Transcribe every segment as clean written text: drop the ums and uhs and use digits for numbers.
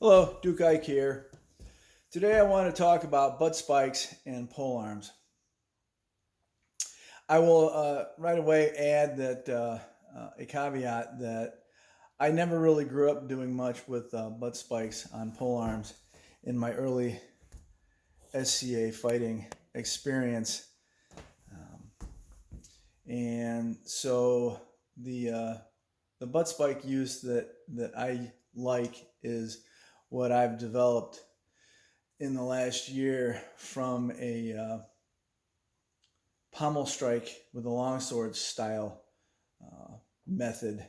Hello, Duke Ike here. Today I want to talk about butt spikes and pole arms. I will right away add that a caveat that I never really grew up doing much with butt spikes on pole arms in my early SCA fighting experience. Um, and so the butt spike use that I like is what I've developed in the last year from a pommel strike with a longsword style method.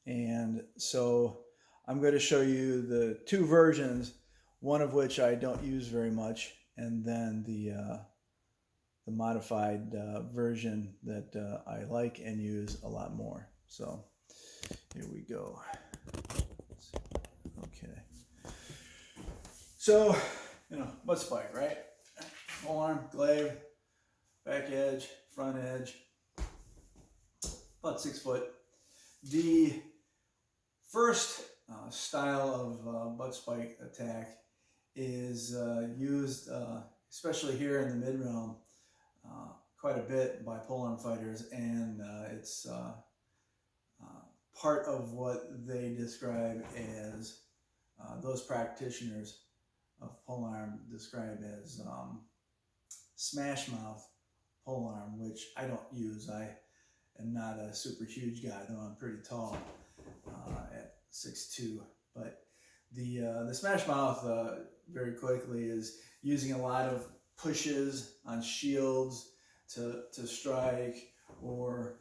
And so I'm going to show you the two versions, one of which I don't use very much, and then the modified version that I like and use a lot more. So here we go. Okay. So, butt spike, right? Polearm, glaive, back edge, front edge, about 6 foot. The first style of butt spike attack is used, especially here in the mid realm, quite a bit by polearm fighters, and it's part of what they describe as those practitioners of polearm describe as smash mouth polearm, which I don't use. I am not a super huge guy, though I'm pretty tall at 6'2". But the smash mouth very quickly is using a lot of pushes on shields to strike, or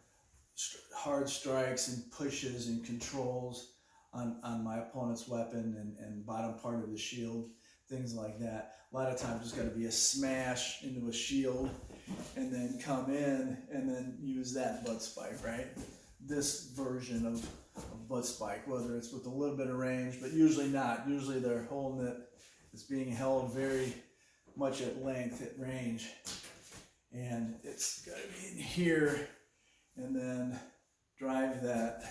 hard strikes and pushes and controls on my opponent's weapon and bottom part of the shield, things like that. A lot of times there's got to be a smash into a shield and then come in and then use that butt spike, right? This version of butt spike, whether it's with a little bit of range, but usually not. Usually they're holding it, it's being held very much at length, at range. And it's got to be in here, and then drive that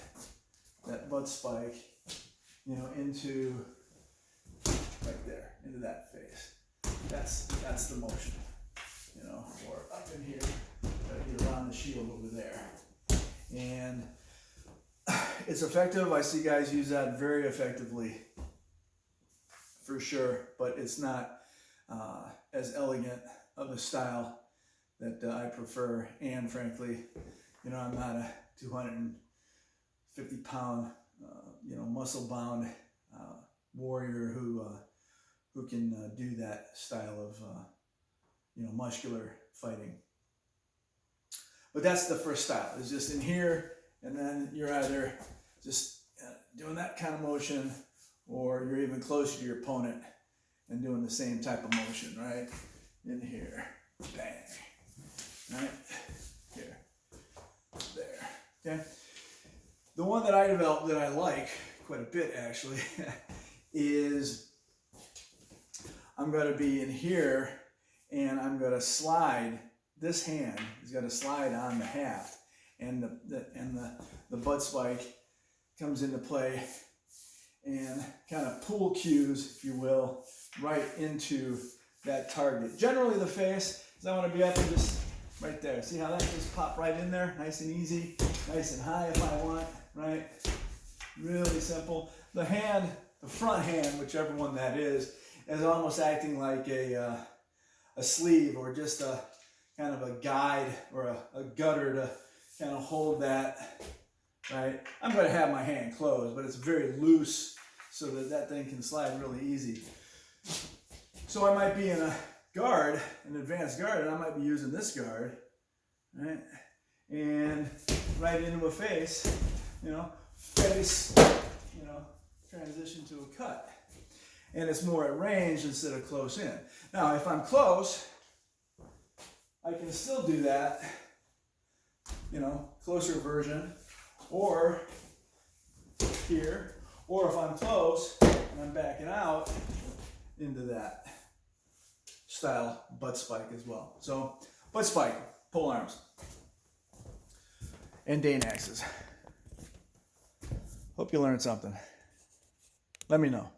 butt spike, into right there, into that face. That's the motion, or up in here, right around the shield over there. And it's effective. I see guys use that very effectively, for sure, but it's not as elegant of a style that I prefer. And frankly, I'm not a 250 pound, muscle bound warrior who can do that style of, muscular fighting. But that's the first style. It's just in here, and then you're either just doing that kind of motion, or you're even closer to your opponent and doing the same type of motion, right? In here, bang, right? Here, there, okay? The one that I developed that I like quite a bit, actually, is I'm going to be in here, and I'm going to slide. This hand is going to slide on the haft, and the butt spike comes into play and kind of pool cues, if you will, right into that target. Generally the face, because I want to be up and just right there. See how that just popped right in there? Nice and easy, nice and high if I want, right? Really simple. The hand, the front hand, whichever one that is almost acting like a sleeve, or just a kind of a guide, or a gutter to kind of hold that, right? I'm going to have my hand closed, but it's very loose so that thing can slide really easy. So I might be in a guard, an advanced guard, and I might be using this guard, right? And right into a face, face, transition to a cut. And it's more at range instead of close in. Now, if I'm close, I can still do that, closer version, or here, or if I'm close and I'm backing out, into that style butt spike as well. So, butt spike, pole arms, and Dane axes. Hope you learned something. Let me know.